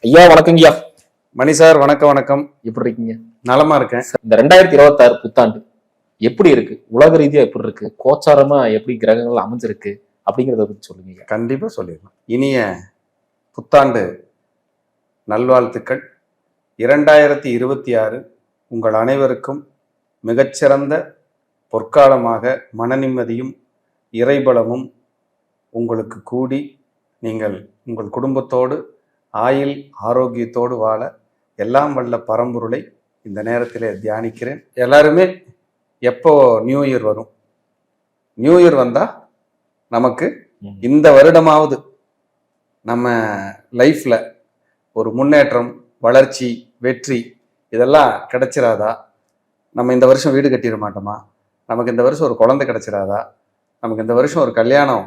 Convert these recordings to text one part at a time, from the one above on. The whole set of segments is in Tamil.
ஐயா வணக்கங்கய்யா. மணி சார் வணக்கம். வணக்கம். எப்படி இருக்கீங்க? நலமா இருக்கேன். இந்த 2026 புத்தாண்டு எப்படி இருக்கு? உலக ரீதியா எப்படி இருக்கு? கோச்சாரமா எப்படி கிரகங்கள் அமைஞ்சிருக்கு அப்படிங்கிறத பத்தி சொல்லுங்க. கண்டிப்பா சொல்லிடலாம். இனிய புத்தாண்டு நல்வாழ்த்துக்கள். 2026 உங்கள் அனைவருக்கும் மிகச்சிறந்த பொற்காலமாக மன நிம்மதியும் இறைபலமும் உங்களுக்கு கூடி நீங்கள் உங்கள் குடும்பத்தோடு ஆயுள் ஆரோக்கியத்தோடு வாழ எல்லாம் வல்ல பரம்பொருளை இந்த நேரத்திலே தியானிக்கிறேன். எல்லாருமே எப்போ நியூ இயர் வரும், நியூ இயர் வந்தா நமக்கு இந்த வருடமாவது நம்ம லைஃப்ல ஒரு முன்னேற்றம், வளர்ச்சி, வெற்றி இதெல்லாம் கிடைச்சிடாதா? நம்ம இந்த வருஷம் வீடு கட்டிட மாட்டோமா? நமக்கு இந்த வருஷம் ஒரு குழந்தை கிடைச்சிடாதா? நமக்கு இந்த வருஷம் ஒரு கல்யாணம்,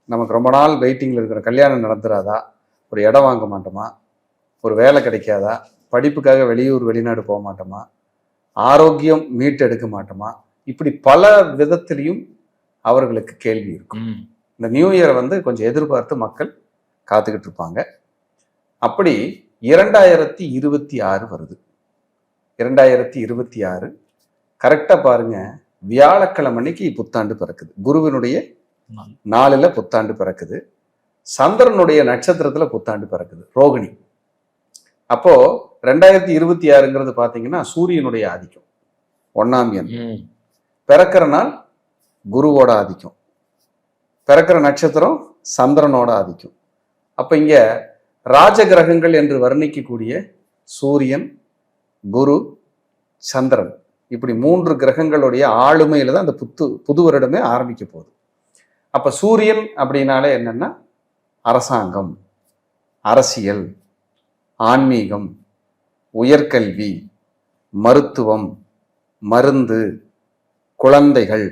நமக்கு ரொம்ப நாள் வெயிட்டிங்கில் இருக்கிற கல்யாணம் நடந்துடாதா? ஒரு இடம் வாங்க மாட்டோமா? ஒரு வேலை கிடைக்காதா? படிப்புக்காக வெளியூர் வெளிநாடு போக மாட்டோமா? ஆரோக்கியம் மீட்டெடுக்க மாட்டோமா? இப்படி பல விதத்திலையும் அவர்களுக்கு கேள்வி இருக்கும். இந்த நியூ இயரை கொஞ்சம் எதிர்பார்த்து மக்கள் காத்துக்கிட்டு இருப்பாங்க. அப்படி 2026 வருது. 2026 கரெக்டா பாருங்க, வியாழக்கிழமை அன்னைக்கு புத்தாண்டு பிறக்குது. குருவினுடைய நாளில் புத்தாண்டு பிறக்குது. சந்திரனுடைய நட்சத்திரத்துல புத்தாண்டு பிறக்குது, ரோகிணி. அப்போ 2026ங்கிறது பாத்தீங்கன்னா சூரியனுடைய ஆதிக்கம், 1ஆம் எண். பிறக்கிற நாள் குருவோட ஆதிக்கம், பிறக்கிற நட்சத்திரம் சந்திரனோட ஆதிக்கம். அப்ப இங்க ராஜ கிரகங்கள் என்று வர்ணிக்கக்கூடிய சூரியன், குரு, சந்திரன், இப்படி 3 கிரகங்களுடைய ஆளுமையில தான் அந்த புது வருடமே ஆரம்பிக்க போகுது. அப்ப சூரியன் அப்படின்னாலே என்னன்னா அரசாங்கம், அரசியல், ஆன்மீகம், உயர்கல்வி, மருத்துவம், மருந்து, குழந்தைகள்,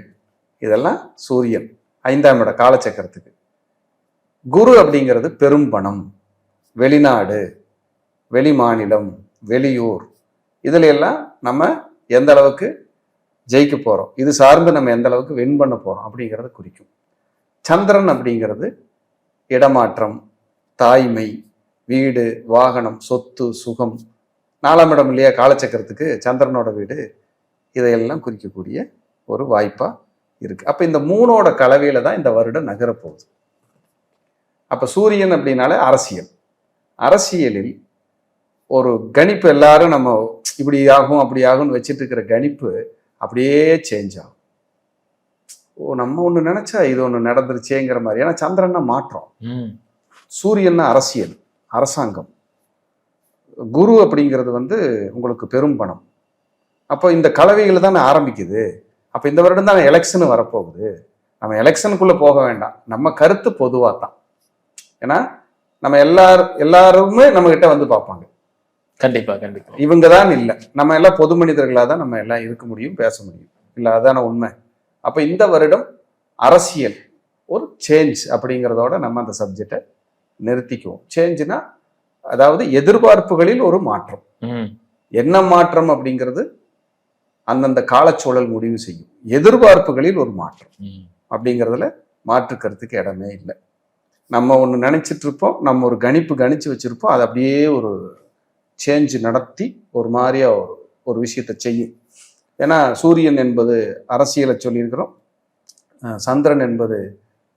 இதெல்லாம் சூரியன் 5ஆம் இட காலச்சக்கரத்துக்கு. குரு அப்படிங்கிறது பெரும் பணம், வெளிநாடு, வெளி மாநிலம், வெளியூர், இதுல எல்லாம் நம்ம எந்த அளவுக்கு ஜெயிக்க போறோம், இது சார்ந்து நம்ம எந்த அளவுக்கு வின் பண்ண போறோம் அப்படிங்கிறத குறிக்கும். சந்திரன் அப்படிங்கிறது இடமாற்றம், தாய்மை, வீடு, வாகனம், சொத்து, சுகம். 4ஆம் இடம் இல்லையா காலச்சக்கரத்துக்கு, சந்திரனோட வீடு. இதையெல்லாம் குறிக்கக்கூடிய ஒரு வாய்ப்பா இருக்கு. அப்ப இந்த 3ஓட கலவையில தான் இந்த வருடம் நகரப்போகுது. அப்ப சூரியன் அப்படின்னாலே அரசியல். அரசியலில் ஒரு கணிப்பு, எல்லாரும் நம்ம இப்படி ஆகும் அப்படி ஆகும்னு வச்சுட்டு இருக்கிற கணிப்பு அப்படியே சேஞ்ச் ஆகும். நம்ம ஒண்ணு நினைச்சா இது ஒண்ணு நடந்துருச்சேங்கிற மாதிரி. ஏன்னா சந்திரன்னா மாற்றம், சூரியன்னா அரசியல், அரசாங்கம், குரு அப்படிங்கிறது உங்களுக்கு பெரும் பணம். அப்போ இந்த கலவைகளை தானே ஆரம்பிக்குது. அப்ப இந்த வருடம் தான் எலெக்ஷன் வரப்போகுது. நம்ம எலெக்ஷனுக்குள்ள போக வேண்டாம், நம்ம கருத்து பொதுவா தான். ஏன்னா நம்ம எல்லாருமே நம்ம கிட்ட பார்ப்பாங்க. கண்டிப்பா கண்டிப்பா. இவங்க தான் இல்லை, நம்ம எல்லாம் பொது மனிதர்களாக தான் நம்ம எல்லாம் இருக்க முடியும், பேச முடியும். இல்லை, அதான உண்மை. அப்ப இந்த வருடம் அரசியல் ஒரு சேஞ்ச் அப்படிங்கிறதோட நம்ம அந்த சப்ஜெக்டை நிறுத்திக்குவோம். சேஞ்சுனா அதாவது எதிர்பார்ப்புகளில் ஒரு மாற்றம். என்ன மாற்றம் அப்படிங்கிறது அந்தந்த காலச்சூழல் முடிவு செய்யும். எதிர்பார்ப்புகளில் ஒரு மாற்றம் அப்படிங்கிறதுல மாற்றுக்கிறதுக்கு இடமே இல்லை. நம்ம ஒன்று நினைச்சிட்டு இருப்போம், நம்ம ஒரு கணிச்சு வச்சிருப்போம், அது அப்படியே ஒரு சேஞ்ச் நடத்தி ஒரு மாதிரியா ஒரு விஷயத்தை செய்யும். ஏன்னா சூரியன் என்பது அரசியலை சொல்லியிருக்கிறோம், சந்திரன் என்பது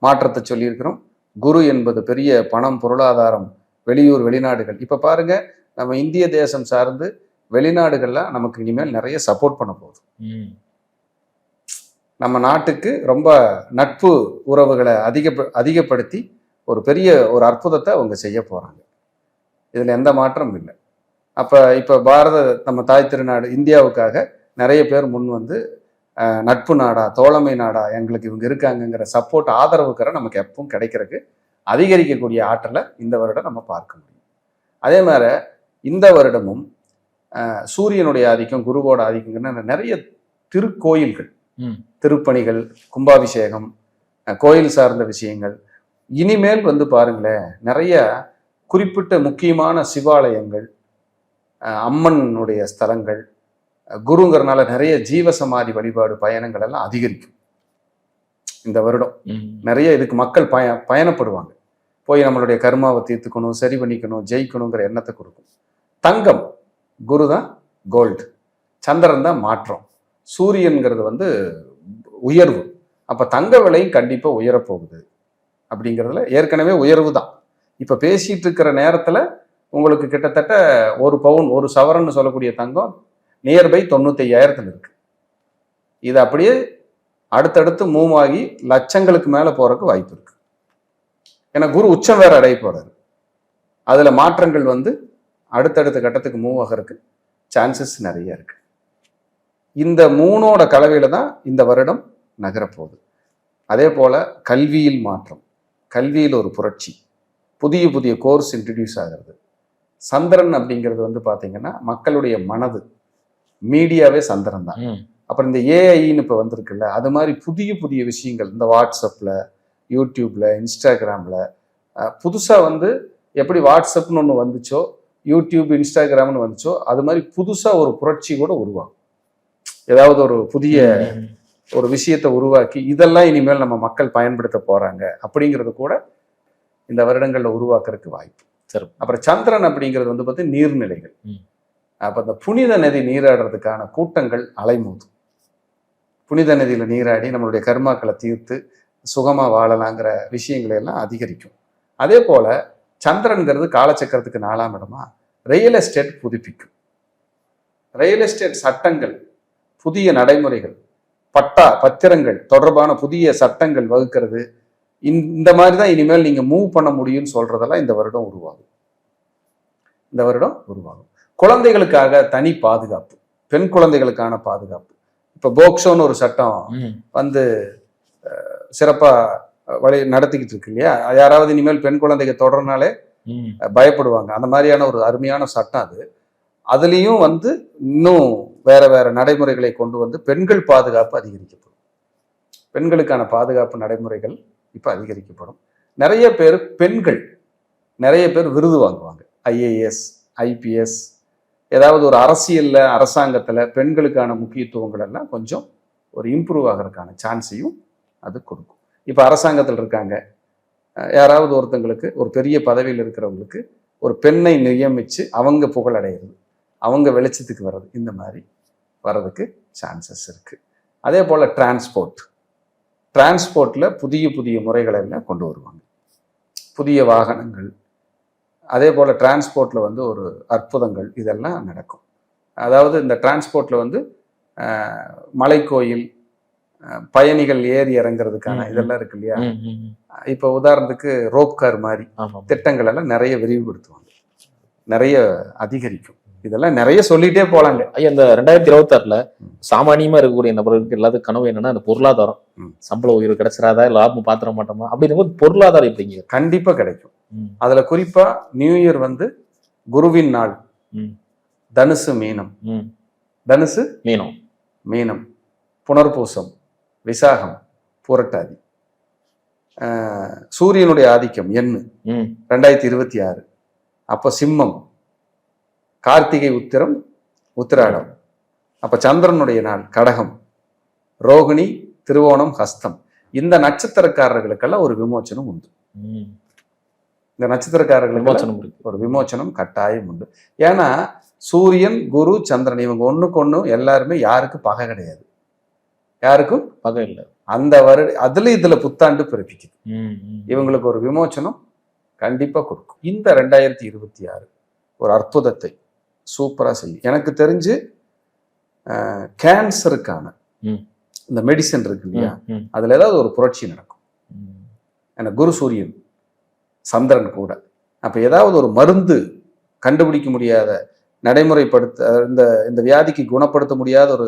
மாற்றத்தை சொல்லியிருக்கிறோம், குரு என்பது பெரிய பணம், பொருளாதாரம், வெளியூர், வெளிநாடுகள். இப்ப பாருங்க, நம்ம இந்திய தேசம் சார்ந்து வெளிநாடுகள்ல நமக்கு இனிமேல் நிறைய சப்போர்ட் பண்ண போகுது. நம்ம நாட்டுக்கு ரொம்ப நட்பு உறவுகளை அதிகப்படுத்தி ஒரு பெரிய ஒரு அற்புதத்தை அவங்க செய்ய போறாங்க. இதுல எந்த மாற்றமும் இல்லை. இப்ப நம்ம தாய் திருநாடு இந்தியாவுக்காக நிறைய பேர் முன் நட்பு நாடா, தோழமை நாடா, எங்களுக்கு இவங்க இருக்காங்கங்கிற சப்போர்ட், ஆதரவுக்கிற நமக்கு எப்பவும் கிடைக்கிறதுக்கு அதிகரிக்கக்கூடிய ஆற்றலை இந்த வருடம் நம்ம பார்க்க முடியும். அதே மாதிரி இந்த வருடமும் சூரியனுடைய ஆதிக்கம், குருவோட ஆதிக்கம்னா நிறைய திருக்கோயில்கள், திருப்பணிகள், கும்பாபிஷேகம், கோயில் சார்ந்த விஷயங்கள். இனிமேல் பாருங்களேன், நிறைய குறிப்பிட்ட முக்கியமான சிவாலயங்கள், அம்மனுடைய ஸ்தலங்கள், குருங்கிறனால நிறைய ஜீவசமாதி வழிபாடு பயணங்கள் எல்லாம் அதிகரிக்கும் இந்த வருடம். நிறைய இதுக்கு மக்கள் பயணப்படுவாங்க. போய் நம்மளுடைய கர்மாவை தீர்த்துக்கணும், சரி பண்ணிக்கணும், ஜெயிக்கணுங்கிற எண்ணத்தை கொடுக்கும். தங்கம், குரு தான் கோல்டு, சந்திரன் தான் மாற்றம், சூரியன்கிறது வந்து உயர்வு. அப்போ தங்க விலையும் கண்டிப்பாக உயரப்போகுது. அப்படிங்கிறதுல ஏற்கனவே உயர்வு தான். இப்போ பேசிட்டு இருக்கிற நேரத்தில் உங்களுக்கு கிட்டத்தட்ட 1 பவுன் 1 சவரன்னு சொல்லக்கூடிய தங்கம் நியர்பை 95,000 இருக்கு. இது அப்படியே அடுத்தடுத்து மூவ் ஆகி லட்சங்களுக்கு மேலே போறதுக்கு வாய்ப்பு இருக்கு. ஏன்னா குரு உச்சம் வேற அடைய போறாரு. அதுல மாற்றங்கள் வந்து அடுத்தடுத்த கட்டத்துக்கு மூவ் ஆகிறதுக்கு சான்சஸ் நிறைய இருக்கு. இந்த 3ஓட கலவையில தான் இந்த வருடம் நகரப்போகுது. அதே போல கல்வியில் மாற்றம், கல்வியில் ஒரு புரட்சி, புதிய புதிய கோர்ஸ் இன்ட்ரடியூஸ் ஆகிறது. சந்திரன் அப்படிங்கிறது வந்து பாத்தீங்கன்னா மக்களுடைய மனது, மீடியாவே சந்திரன் தான். அப்புறம் இந்த ஏஐன்னு இப்போ வந்திருக்குல்ல, அது மாதிரி புதிய புதிய விஷயங்கள் இந்த வாட்ஸ்அப்ல, யூடியூப்ல, இன்ஸ்டாகிராம்ல புதுசாக வந்து எப்படி வாட்ஸ்அப்னு ஒன்று வந்துச்சோ, யூடியூப் இன்ஸ்டாகிராம்னு வந்துச்சோ, அது மாதிரி புதுசாக ஒரு புரட்சி கூட உருவாகும். ஏதாவது ஒரு புதிய ஒரு விஷயத்தை உருவாக்கி இதெல்லாம் இனிமேல் நம்ம மக்கள் பயன்படுத்த போறாங்க அப்படிங்கிறது கூட இந்த வருடங்களில் உருவாக்குறதுக்கு வாய்ப்பு. சரி. அப்புறம் சந்திரன் அப்படிங்கிறது வந்து பார்த்தீங்கன்னா நீர்நிலைகள். அப்போ அந்த புனித நதி நீராடுறதுக்கான கூட்டங்கள் அலைமோதும். புனித நதியில நீராடி நம்மளுடைய கர்மாக்களை தீர்த்து சுகமா வாழலாங்கிற விஷயங்களை எல்லாம் அதிகரிக்கும். அதே போல சந்திரன்கிறது காலச்சக்கரத்துக்கு 4ஆம் இடமா ரியல் எஸ்டேட் புதுப்பிக்கும். ரியல் எஸ்டேட் சட்டங்கள், புதிய நடைமுறைகள், பட்டா பத்திரங்கள் தொடர்பான புதிய சட்டங்கள் வகுக்கிறது, இந்த மாதிரி தான் இனிமேல் நீங்க மூவ் பண்ண முடியும்னு சொல்றதெல்லாம் இந்த வருடம் உருவாகும். இந்த வருடம் உருவாகும். குழந்தைகளுக்காக தனி பாதுகாப்பு, பெண் குழந்தைகளுக்கான பாதுகாப்பு. இப்ப போக்சோன்னு ஒரு சட்டம் வந்து சிறப்பா வழி நடத்திக்கிட்டு இருக்கு இல்லையா? யாராவது இனிமேல் பெண் குழந்தைங்க தொடர்னாலே பயப்படுவாங்க. அந்த மாதிரியான ஒரு அருமையான சட்டம் அது. அதுலேயும் வந்து இன்னும் வேற வேற நடைமுறைகளை கொண்டு வந்து பெண்கள் பாதுகாப்பு அதிகரிக்கப்படும். பெண்களுக்கான பாதுகாப்பு நடைமுறைகள் இப்ப அதிகரிக்கப்படும். நிறைய பேர் பெண்கள் நிறைய பேர் விருது வாங்குவாங்க. ஐஏஎஸ், ஐபிஎஸ், ஏதாவது ஒரு அரசியல்ல அரசாங்கத்துல பெண்களுக்கான முக்கியத்துவங்கள் எல்லாம் கொஞ்சம் ஒரு இம்ப்ரூவ் ஆகிறதுக்கான சான்ஸையும் அது கொடுக்கும். இப்ப அரசாங்கத்தில் இருக்காங்க, யாராவது ஒருத்தங்களுக்கு ஒரு பெரிய பதவியில் இருக்கிறவங்களுக்கு ஒரு பெண்ணை நியமிச்சு அவங்க புகழடைகிறது, அவங்க வெளிச்சத்துக்கு வர்றது, இந்த மாதிரி வர்றதுக்கு சான்சஸ் இருக்கு. அதே போல டிரான்ஸ்போர்ட்ல புதிய புதிய முறைகளை எல்லாம் கொண்டு வருவாங்க, புதிய வாகனங்கள். அதே போல் டிரான்ஸ்போர்ட்டில் வந்து ஒரு அற்புதங்கள் இதெல்லாம் நடக்கும். அதாவது இந்த டிரான்ஸ்போர்ட்டில் வந்து மலைக்கோயில், பயணிகள் ஏறி இறங்குறதுக்கான இதெல்லாம் இருக்கு இல்லையா? இப்போ உதாரணத்துக்கு ரோப் கார் மாதிரி திட்டங்கள் எல்லாம் நிறைய விரிவுபடுத்துவாங்க, நிறைய அதிகரிக்கும். இதெல்லாம் நிறைய சொல்லிட்டே போலாங்க. ஐயா, இந்த 2026ல சாமானியமா இருக்கக்கூடிய நபர்களுக்கு எல்லாத்துக்கும் கனவு என்னன்னா அந்த பொருளாதாரம், சம்பள உயர்வு கிடைச்சிடாதா, லாபம் பாத்திர மாட்டோமா அப்படின்னும் போது பொருளாதாரம் எப்படிங்க? கண்டிப்பா கிடைக்கும். அதுல குறிப்பா நியூ இயர் வந்து குருவின் நாள். தனுசு மீனம், தனுசு மீனம், மீனம், புனர்பூசம், விசாகம், புரட்டாதி, சூரியனுடைய ஆதிக்கம் எண்ணு 2026. அப்ப சிம்மம், கார்த்திகை, உத்திரம், உத்திராடம். அப்ப சந்திரனுடைய நாள் கடகம், ரோகிணி, திருவோணம், ஹஸ்தம். இந்த நட்சத்திரக்காரர்களுக்கெல்லாம் ஒரு விமோச்சனம் உண்டு. இந்த நட்சத்திரக்காரர்களுக்கு ஒரு விமோச்சனம் கட்டாயம் உண்டு. ஏன்னா சூரியன், குரு, சந்திரன் இவங்க ஒண்ணுக்கு ஒண்ணு எல்லாருமே யாருக்கும் பகை கிடையாது, யாருக்கும் பகை இல்லை. அந்த அதுல இதுல புத்தாண்டு பிறப்பிக்குது. இவங்களுக்கு ஒரு விமோச்சனம் கண்டிப்பா கொடுக்கும். இந்த 2026 ஒரு அற்புதத்தை சூப்பரா செய்யும். எனக்கு தெரிஞ்சு கேன்சருக்கான இந்த மெடிசன் இருக்கு இல்லையா, அதுல ஏதாவது ஒரு புரட்சி நடக்கும். ஏன்னா குரு சூரியன் சந்திரன் கூட. அப்ப ஏதாவது ஒரு மருந்து கண்டுபிடிக்க முடியாத, நடைமுறைப்படுத்த இந்த வியாதிக்கு குணப்படுத்த முடியாத ஒரு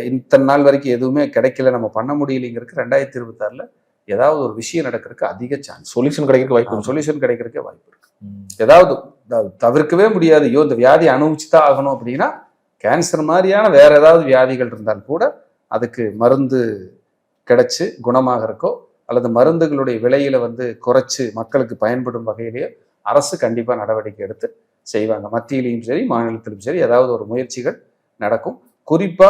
இத்தனை நாள் வரைக்கும் எதுவுமே கிடைக்கல, நம்ம பண்ண முடியலைங்கிறதுக்கு 2026ல ஏதாவது ஒரு விஷயம் நடக்கிறதுக்கு அதிக சான்ஸ், சொல்யூஷன் கிடைக்கிறதுக்கு வாய்ப்பு இருக்கு. ஏதாவது தவிர்க்கவே முடியாது, ஐயோ இந்த வியாதி அனுபவிச்சுதான் ஆகணும் அப்படின்னா கேன்சர் மாதிரியான வேற ஏதாவது வியாதிகள் இருந்தால் கூட அதுக்கு மருந்து கிடைச்சு குணமாகறக்கோ அல்லது மருந்துகளுடைய விலையில வந்து குறைச்சு மக்களுக்கு பயன்படும் வகையிலேயே அரசு கண்டிப்பா நடவடிக்கை எடுத்து செய்வாங்க. மத்தியிலையும் சரி மாநிலத்திலும் சரி ஏதாவது ஒரு முயற்சிகள் நடக்கும். குறிப்பா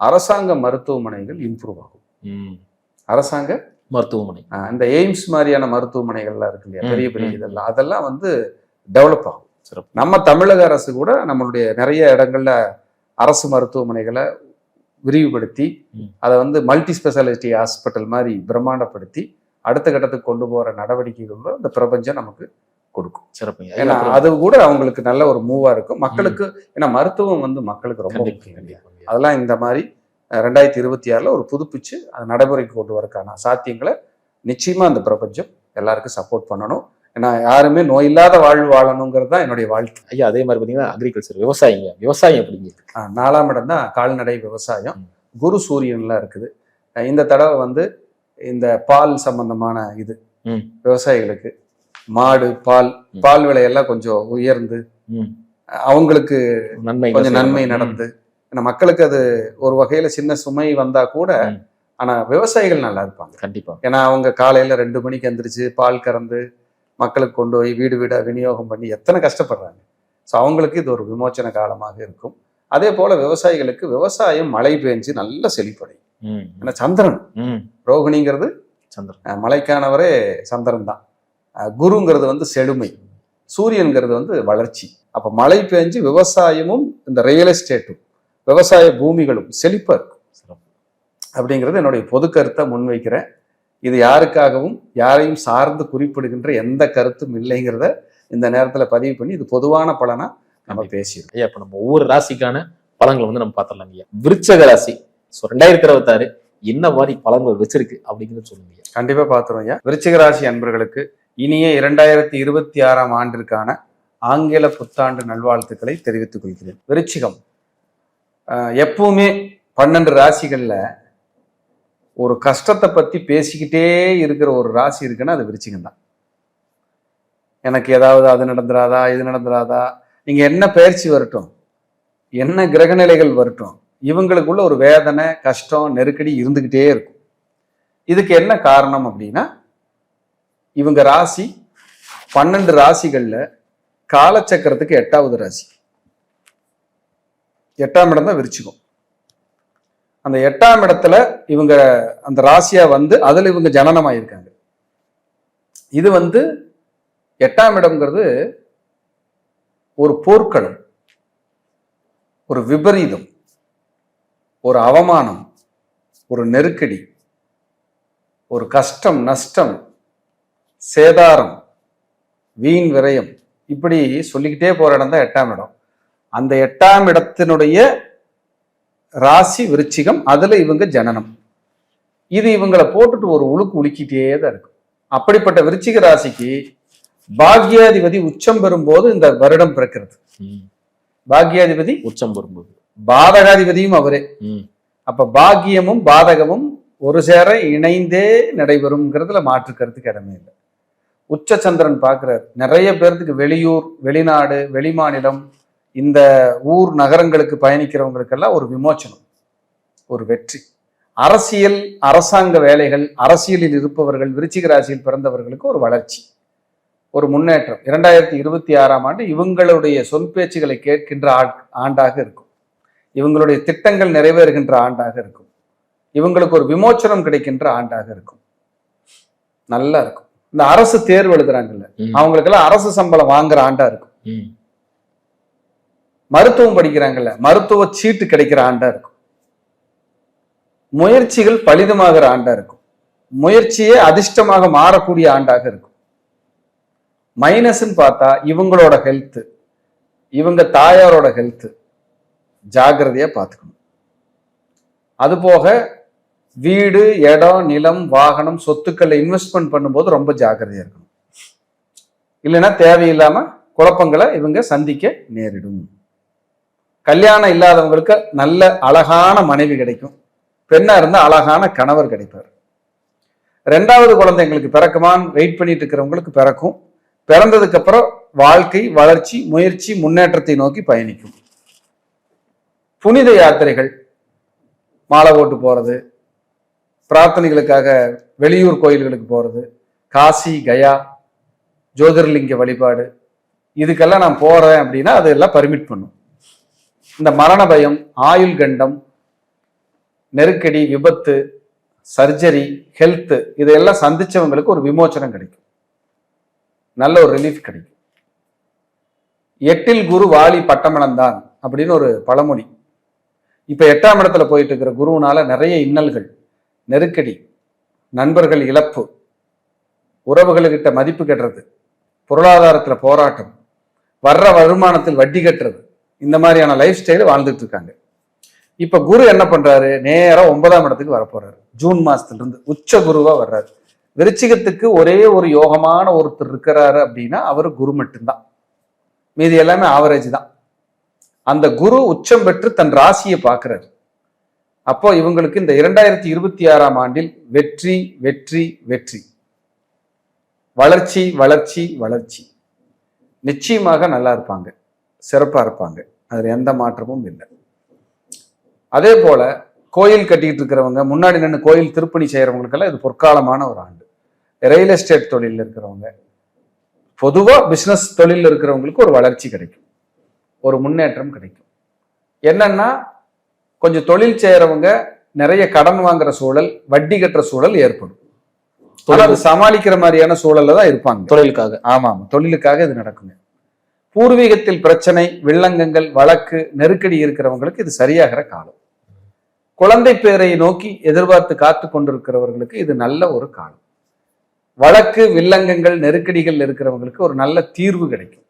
அரசாங்க மருத்துவமனைகள் இம்ப்ரூவ் ஆகும். அரசாங்க மருத்துவமனை. இந்த எய்ம்ஸ் மாதிரியான மருத்துவமனைகள்லாம் இருக்கு இல்லையா, பெரிய பெரிய ம். இதெல்லாம், அதெல்லாம் வந்து டெவலப் ஆகும். சிறப்பு. நம்ம தமிழக அரசு கூட நம்மளுடைய நிறைய இடங்கள்ல அரசு மருத்துவமனைகளை விரிவுபடுத்தி ம். அதை வந்து மல்டி ஸ்பெஷாலிட்டி ஹாஸ்பிட்டல் மாதிரி பிரம்மாண்டப்படுத்தி அடுத்த கட்டத்துக்கு கொண்டு போற நடவடிக்கைகள் இந்த பிரபஞ்சம் நமக்கு கொடுக்கும். சிறப்புங்க. ஏன்னா அப்புறம் அது கூட அவங்களுக்கு நல்ல ஒரு மூவா இருக்கும் மக்களுக்கு. ஏன்னா மருத்துவம் வந்து மக்களுக்கு ரொம்ப கண்டிப்பா, முக்கியம். கண்டிப்பா. அதெல்லாம் இந்த மாதிரி 2026 ஒரு புதுப்பிச்சு அது நடைமுறைக்கு கொண்டு வரக்கான சாத்தியங்களை நிச்சயமா அந்த பிரபஞ்சம் எல்லாருக்கும் சப்போர்ட் பண்ணணும். ஏன்னா யாருமே நோய் இல்லாத வாழ்வு வாழணுங்கிறது தான் என்னுடைய வாழ்த்து. ஐயா, அதே மாதிரி பாத்தீங்கன்னா அக்ரிகல்ச்சர், விவசாயம் எப்படிங்க? 4ஆம் இடம் தான் கால்நடை விவசாயம். குரு சூரியன்லாம் இருக்குது. இந்த தடவை வந்து இந்த பால் சம்பந்தமான இது ம். விவசாயிகளுக்கு மாடு பால் விலையெல்லாம் கொஞ்சம் உயர்ந்து ம். அவங்களுக்கு நன்மை கொஞ்சம் நன்மை நடந்து, ஏன்னா மக்களுக்கு அது ஒரு வகையில சின்ன சுமை வந்தா கூட ம். ஆனா விவசாயிகள் நல்லா இருப்பாங்க. கண்டிப்பா. ஏன்னா அவங்க காலையில 2 மணிக்கு எந்திரிச்சு பால் கறந்து மக்களுக்கு கொண்டு போய் வீடு வீடா விநியோகம் பண்ணி எத்தனை கஷ்டப்படுறாங்க. ஸோ அவங்களுக்கு இது ஒரு விமோச்சன காலமாக இருக்கும். அதே போல விவசாயிகளுக்கு விவசாயம் மழை பெஞ்சு நல்ல செழிப்படையும். ம். ஏன்னா சந்திரன் ம். ரோகிணிங்கிறது சந்திரன். மலைக்கானவரே சந்திரன் தான். குருங்கிறது வந்து செழுமை, சூரியன்கிறது வந்து வளர்ச்சி. அப்ப மழை பெஞ்சு விவசாயமும் இந்த ரியல் எஸ்டேட்டும் விவசாய பூமிகளும் செழிப்பா இருக்கும் சிறப்பு. அப்படிங்கிறது என்னுடைய பொது கருத்தை முன்வைக்கிறேன். இது யாருக்காகவும் யாரையும் சார்ந்து குறிப்பிடுகின்ற எந்த கருத்தும் இல்லைங்கிறத இந்த நேரத்துல பதிவு பண்ணி இது பொதுவான பலனா நம்ம பேசிடுறோம். ஐயா, இப்ப நம்ம ஒவ்வொரு ராசிக்கான பலன்களை வந்து நம்ம பார்த்துடலாம் ஐயா. விருச்சக ராசி 2026 என்ன மாதிரி பலன்கள் வச்சிருக்கு அப்படிங்கிறது சொல்லுங்க ஐயா. கண்டிப்பா பார்த்துருவோம் ஐயா. விருச்சிக ராசி அன்பர்களுக்கு இனிய 2026ஆம் ஆண்டிற்கான ஆங்கில புத்தாண்டு நல்வாழ்த்துக்களை தெரிவித்துக் கொள்கிறேன். விருச்சிகம் எப்பவுமே 12 ராசிகள்ல ஒரு கஷ்டத்தை பத்தி பேசிக்கிட்டே இருக்கிற ஒரு ராசி இருக்குன்னா அது விருச்சிகம் தான். எனக்கு ஏதாவது அது நடந்துராதா இது நடந்துராதா, நீங்க என்ன பயிற்சி வரட்டும், என்ன கிரகநிலைகள் வரட்டும், இவங்களுக்குள்ள ஒரு வேதனை கஷ்டம் நெருக்கடி இருந்துகிட்டே இருக்கும். இதுக்கு என்ன காரணம் அப்படின்னா, இவங்க ராசி 12 ராசிகள்ல காலச்சக்கரத்துக்கு 8வது ராசி, 8ஆம் இடம் தான் விருச்சிகம். அந்த 8ஆம் இடத்துல இவங்க அந்த ராசியா வந்து அதுல இவங்க ஜனனமாயிருக்காங்க. இது வந்து 8ஆம் இடம்ங்கிறது ஒரு போர்க்களம், ஒரு விபரீதம், ஒரு அவமானம், ஒரு நெருக்கடி, ஒரு கஷ்டம் நஷ்டம் சேதாரம் வீண் விரயம், இப்படி சொல்லிக்கிட்டே போற இடம் தான் 8ஆம் இடம். அந்த 8ஆம் இடத்தினுடைய ராசி விருச்சிகம், அதுல இவங்க ஜனனம். இது இவங்களை போட்டுட்டு ஒரு உழுக்கு உலுக்கிட்டே தான் இருக்கும். அப்படிப்பட்ட விருச்சிக ராசிக்கு பாக்யாதிபதி உச்சம் பெறும்போது இந்த வருடம் பிறக்கிறது. பாக்யாதிபதி உச்சம் பெறும்போது பாதகாதிபதியும் அவரே. ம். அப்ப பாக்கியமும் பாதகமும் ஒரு சேர இணைந்தே நடைபெறும்ங்கிறதுல மாற்று கருத்துக்கு இடமே இல்லை. உச்ச சந்திரன் பார்க்கிறார். நிறைய பேர்த்துக்கு வெளியூர் வெளிநாடு வெளிமாநிலம் இந்த ஊர் நகரங்களுக்கு பயணிக்கிறவங்களுக்கெல்லாம் ஒரு விமோச்சனம், ஒரு வெற்றி. அரசியல் அரசாங்க வேலைகள் அரசியலில் இருப்பவர்கள் விருச்சிக ராசியில் பிறந்தவர்களுக்கு ஒரு வளர்ச்சி, ஒரு முன்னேற்றம். 2026ஆம் ஆண்டு இவங்களுடைய சொல் பேச்சுகளை கேட்கின்ற ஆண்டாக இருக்கும். இவங்களுடைய திட்டங்கள் நிறைவேறுகின்ற ஆண்டாக இருக்கும். இவங்களுக்கு ஒரு விமோச்சனம் கிடைக்கின்ற ஆண்டாக இருக்கும். நல்லா இருக்கும். இந்த அரசு தேர்வு எழுதுறாங்கல்ல, அவங்களுக்கெல்லாம் அரசு சம்பளம் வாங்குற ஆண்டா இருக்கும். மருத்துவம் படிக்கிறாங்கல்ல, மருத்துவ சீட்டு கிடைக்கிற ஆண்டா இருக்கும். முயற்சிகள் பலிதமாகிற ஆண்டா இருக்கும். முயற்சியே அதிர்ஷ்டமாக மாறக்கூடிய ஆண்டாக இருக்கும். மைனஸ்ன்னு பார்த்தா இவங்களோட ஹெல்த், இவங்க தாயாரோட ஹெல்த் ஜாகிரதையா பார்த்துக்கணும். அது போக வீடு இடம் நிலம் வாகனம் சொத்துக்களை இன்வெஸ்ட்மெண்ட் பண்ணும்போது ரொம்ப ஜாகிரதையா இருக்கணும். இல்லைன்னா தேவையில்லாம குழப்பங்களை இவங்க சந்திக்க நேரிடும். கல்யாணம் இல்லாதவங்களுக்கு நல்ல அழகான மனைவி கிடைக்கும். பெண்ணா இருந்தா அழகான கணவர் கிடைப்பார். 2வது குழந்தைங்களுக்கு பிறக்குமான்னு வெயிட் பண்ணிட்டு இருக்கிறவங்களுக்கு பிறக்கும். பிறந்ததுக்கு அப்புறம் வாழ்க்கை வளர்ச்சி முயற்சி முன்னேற்றத்தை நோக்கி பயணிக்கும். புனித யாத்திரைகள், மாலை போட்டு போறது, பிரார்த்தனைகளுக்காக வெளியூர் கோயில்களுக்கு போறது, காசி கயா ஜோதிர்லிங்க வழிபாடு, இதுக்கெல்லாம் நான் போறேன் அப்படின்னா அதெல்லாம் பர்மிட் பண்ணும். இந்த மரண பயம் ஆயுள் கண்டம் நெருக்கடி விபத்து சர்ஜரி, ஹெல்த் இதையெல்லாம் சந்திச்சவங்களுக்கு ஒரு விமோச்சனம் கிடைக்கும், நல்ல ஒரு ரிலீஃப் கிடைக்கும். 8ல் குரு வாலி பட்டமளந்தான் அப்படின்னு ஒரு பழமொழி. இப்ப 8ஆம் இடத்துல போயிட்டு இருக்கிற குருவுனால நிறைய இன்னல்கள், நெருக்கடி, நண்பர்கள் இழப்பு, உறவுகளுக்கிட்ட மதிப்பு கட்டுறது, பொருளாதாரத்துல போராட்டம், வர்ற வருமானத்தில் வட்டி கட்டுறது, இந்த மாதிரியான லைஃப் ஸ்டைல் வாழ்ந்துட்டு இருக்காங்க. இப்ப குரு என்ன பண்றாரு, நேரா 9ஆம் இடத்துக்கு வரப்போறாரு. ஜூன் மாசத்துல இருந்து உச்ச குருவா வர்றாரு. விருச்சிகத்துக்கு ஒரே ஒரு யோகமான ஒருத்தர் இருக்கிறாரு அப்படின்னா அவரு குரு மட்டும்தான், மீதி எல்லாமே ஆவரேஜ் தான். அந்த குரு உச்சம் பெற்று தன் ராசியை பார்க்கிறாரு. அப்போ இவங்களுக்கு இந்த 2026ஆம் ஆண்டில் வெற்றி வெற்றி வெற்றி, வளர்ச்சி வளர்ச்சி வளர்ச்சி, நிச்சயமாக நல்லா இருப்பாங்க, சிறப்பா இருப்பாங்க, அதுல எந்த மாற்றமும் இல்லை. அதே போல கோயில் கட்டிட்டு இருக்கிறவங்க, முன்னாடி நின்று கோயில் திருப்பணி செய்யறவங்களுக்கெல்லாம் இது பொற்காலமான ஒரு ஆண்டு. ரியல் எஸ்டேட் தொழில் இருக்கிறவங்க, பொதுவா பிசினஸ் தொழில் இருக்கிறவங்களுக்கு ஒரு வளர்ச்சி கிடைக்கும், ஒரு முன்னேற்றம் கிடைக்கும். என்னன்னா கொஞ்சம் தொழில் செய்யறவங்க நிறைய கடன் வாங்குற சூழல், வட்டி கட்டுற சூழல் ஏற்படும். அது சமாளிக்கிற மாதிரியான சூழல்ல தான் இருப்பாங்க தொழிலுக்காக. ஆமா, தொழிலுக்காக இது நடக்குங்க. பூர்வீகத்தில் பிரச்சனை, வில்லங்கங்கள், வழக்கு, நெருக்கடி இருக்கிறவங்களுக்கு இது சரியாகிற காலம். குழந்தை பேரை நோக்கி எதிர்பார்த்து காத்து கொண்டிருக்கிறவர்களுக்கு இது நல்ல ஒரு காலம். வழக்கு, வில்லங்கங்கள், நெருக்கடிகள் இருக்கிறவங்களுக்கு ஒரு நல்ல தீர்வு கிடைக்கும்,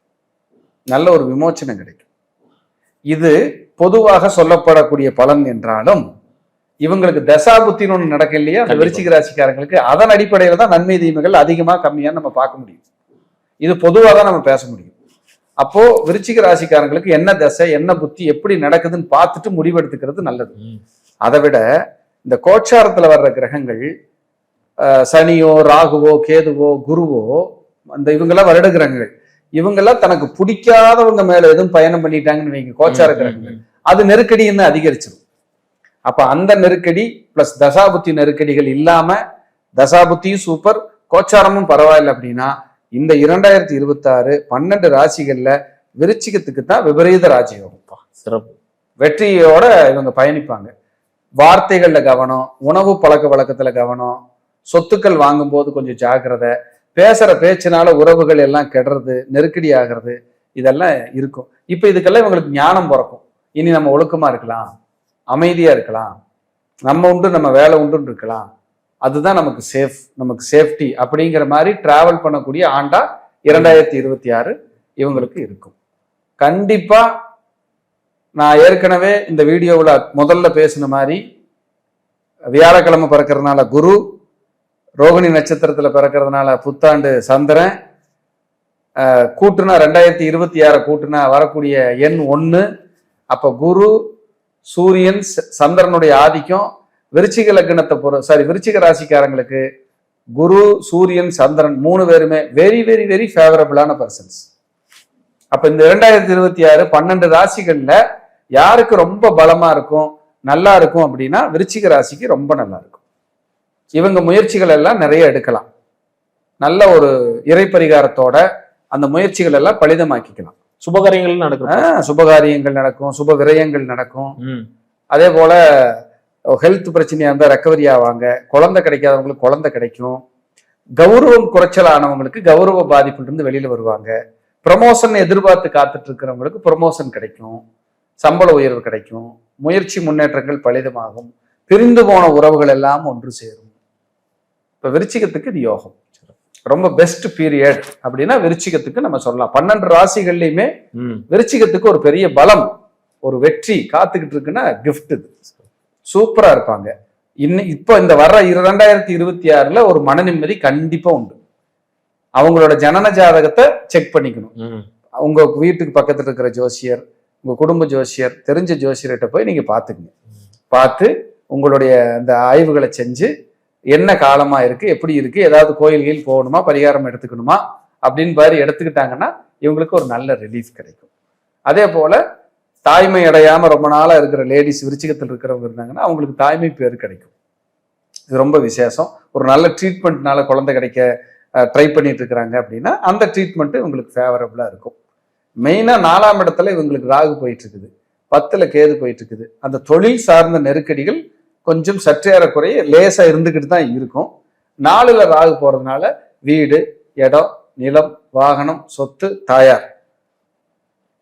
நல்ல ஒரு விமோச்சனம் கிடைக்கும். இது பொதுவாக சொல்லப்படக்கூடிய பலன் என்றாலும் இவங்களுக்கு தசாபுத்தின்னு ஒண்ணு நடக்க இல்லையா விருச்சிக ராசிக்காரங்களுக்கு, அதன் அடிப்படையில தான் நன்மை தீமைகள் அதிகமா கம்மியா நம்ம பார்க்க முடியும். இது பொதுவாக தான் நம்ம பேச முடியும். அப்போ விருச்சிக ராசிக்காரங்களுக்கு என்ன தசை, என்ன புத்தி, எப்படி நடக்குதுன்னு பார்த்துட்டு முடிவெடுத்துக்கிறது நல்லது. அதை விட இந்த கோச்சாரத்துல வர்ற கிரகங்கள், சனியோ, ராகுவோ, கேதுவோ, குருவோ, அந்த இவங்கெல்லாம் வருட கிரகங்கள், இவங்கெல்லாம் தனக்கு பிடிக்காதவங்க மேல எதுவும் பயணம் பண்ணிட்டாங்கன்னு வைங்க, கோச்சார கிரகங்கள், அது நெருக்கடின்னு அதிகரிச்சிடும். அப்ப அந்த நெருக்கடி பிளஸ் தசாபுத்தி நெருக்கடிகள் இல்லாம, தசாபுத்தியும் சூப்பர், கோச்சாரமும் பரவாயில்லை அப்படின்னா இந்த 2026 12 ராசிகள்ல விருச்சிகத்துக்கு தான் விபரீத ராஜயோகம், சிறப்பு வெற்றியோட இவங்க பயணிப்பாங்க. வார்த்தைகள்ல கவனம், உணவு பழக்க வழக்கத்துல கவனம், சொத்துக்கள் வாங்கும் போது கொஞ்சம் ஜாக்கிரதை, பேசுற பேச்சினால உறவுகள் எல்லாம் கெடுறது, நெருக்கடி ஆகிறது, இதெல்லாம் இருக்கும். இப்ப இதுக்கெல்லாம் இவங்களுக்கு ஞானம் பிறக்கும். இனி நம்ம ஒழுக்கமா இருக்கலாம், அமைதியா இருக்கலாம், நம்ம உண்டு நம்ம வேலை உண்டுன்னு இருக்கலாம், அதுதான் நமக்கு சேஃப், நமக்கு சேஃப்டி அப்படிங்கிற மாதிரி டிராவல் பண்ணக்கூடிய ஆண்டா 2026 இவங்களுக்கு இருக்கும். கண்டிப்பா நான் ஏற்கனவே இந்த வீடியோவில் முதல்ல பேசின மாதிரி வியாழக்கிழமை பிறக்கிறதுனால குரு, ரோகிணி நட்சத்திரத்துல பிறக்கிறதுனால புத்தாண்டு சந்திரன், கூட்டுனா 2026 கூட்டுனா வரக்கூடிய எண் 1. அப்ப குரு, சூரியன், சந்திரனுடைய ஆதிக்கம் விருச்சிக லக்னத்தை விருச்சிக ராசிக்காரங்களுக்கு குரு, சூரியன், சந்திரன் 3 பேருமே வெரி வெரி வெரி ஃபேவரபிளான பர்சன்ஸ். அப்ப இந்த 2026 12 ராசிகள்ல யாருக்கு ரொம்ப பலமா இருக்கும், நல்லா இருக்கும் அப்படின்னா விருச்சிக ராசிக்கு ரொம்ப நல்லா இருக்கும். இவங்க முயற்சிகள் எல்லாம் நிறைய எடுக்கலாம், நல்ல ஒரு இறை பரிகாரத்தோட அந்த முயற்சிகள் எல்லாம் பலிதமாக்கிக்கலாம். சுபகாரியங்கள் நடக்கும், சுபகாரியங்கள் நடக்கும், சுப விரயங்கள் நடக்கும். அதே போல ஹெல்த் பிரச்சனையா இருந்தா ரெக்கவரி ஆவாங்க, குழந்தை கிடைக்காதவங்களுக்கு குழந்தை கிடைக்கும், கௌரவம் குறைச்சலானவங்களுக்கு கௌரவ பாதிப்புல இருந்து வெளியில வருவாங்க, ப்ரமோஷன் எதிர்பார்த்து காத்துட்டு இருக்கிறவங்களுக்கு ப்ரமோஷன் கிடைக்கும், சம்பள உயர்வு கிடைக்கும், முயற்சி முன்னேற்றங்கள் பலிதமாகும், பிரிந்து போன உறவுகள் எல்லாம் ஒன்று சேரும். இப்ப விருச்சிகத்துக்கு இது யோகம், ரொம்ப பெஸ்ட் பீரியட் அப்படின்னா விருச்சிகத்துக்கு நம்ம சொல்லலாம். 12 ராசிகள்லயுமே விருச்சிகத்துக்கு ஒரு பெரிய பலம், ஒரு வெற்றி காத்துக்கிட்டு இருக்குன்னா கிஃப்ட், இது சூப்பரா இருப்பாங்க. இப்ப இந்த வர்ற 2026 ஒரு மன நிம்மதி கண்டிப்பா உண்டு. அவங்களோட ஜனன ஜாதகத்தை செக் பண்ணிக்கணும். உங்க வீட்டுக்கு பக்கத்துல இருக்கிற ஜோசியர், உங்க குடும்ப ஜோசியர், தெரிஞ்ச ஜோசியர்கிட்ட போய் நீங்க பாத்துக்கங்க. பார்த்து உங்களுடைய அந்த ஆய்வுகளை செஞ்சு என்ன காலமா இருக்கு, எப்படி இருக்கு, ஏதாவது கோயில்கள் போகணுமா, பரிகாரம் எடுத்துக்கணுமா அப்படின்னு பாரு எடுத்துக்கிட்டாங்கன்னா இவங்களுக்கு ஒரு நல்ல ரிலீஃப் கிடைக்கும். அதே போல தாய்மை அடையாம ரொம்ப நாளா இருக்கிற லேடிஸ், விருச்சிகத்தில் இருக்கிறவங்க இருந்தாங்கன்னா அவங்களுக்கு தாய்மை பேர் கிடைக்கும். இது ரொம்ப விசேஷம். ஒரு நல்ல ட்ரீட்மெண்ட்னால குழந்தை கிடைக்க ட்ரை பண்ணிட்டு இருக்கிறாங்க அப்படின்னா அந்த ட்ரீட்மெண்ட் இவங்களுக்கு ஃபேவரபிளா இருக்கும். மெயினா 4ஆம் இடத்துல இவங்களுக்கு ராகு போயிட்டு இருக்குது, 10ல் கேது போயிட்டு இருக்குது. அந்த தொழில் சார்ந்த நெருக்கடிகள் கொஞ்சம் சற்றேறக்குறைய லேசா இருந்துகிட்டு தான் இருக்கும். 4ல் ராகு போறதுனால வீடு, இடம், நிலம், வாகனம், சொத்து, தாயார்,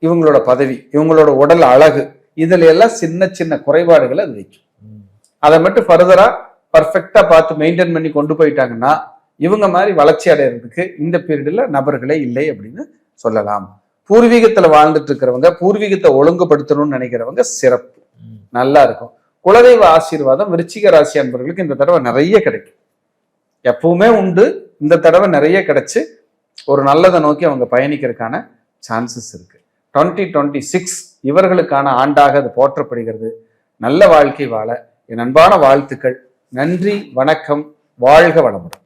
இவங்களோட பதவி, இவங்களோட உடல் அழகு, இதுல எல்லாம் சின்ன சின்ன குறைபாடுகளை அது வைக்கும். அதை மட்டும் ஃபர்தரா பர்ஃபெக்டா பார்த்து மெயின்டைன் பண்ணி கொண்டு போயிட்டாங்கன்னா இவங்க மாதிரி வளர்ச்சி அடைகிறதுக்கு இந்த பீரியட்ல நபர்களே இல்லை அப்படின்னு சொல்லலாம். பூர்வீகத்துல வாழ்ந்துட்டு இருக்கிறவங்க, பூர்வீகத்தை ஒழுங்குபடுத்தணும்னு நினைக்கிறவங்க சிறப்பு, நல்லா இருக்கும். குலதெய்வ ஆசீர்வாதம் விருச்சிக ராசி அன்பர்களுக்கு இந்த தடவை நிறைய கிடைக்கும். எப்பவுமே உண்டு, இந்த தடவை நிறைய கிடைச்சு ஒரு நல்லதை நோக்கி அவங்க பயணிக்கிறதுக்கான சான்சஸ் இருக்கு. 2026 இவர்களுக்கான ஆண்டாக அது போற்றப்படுகிறது. நல்ல வாழ்க்கை வாழ என் அன்பான வாழ்த்துக்கள். நன்றி, வணக்கம், வாழ்க வளமுடன்.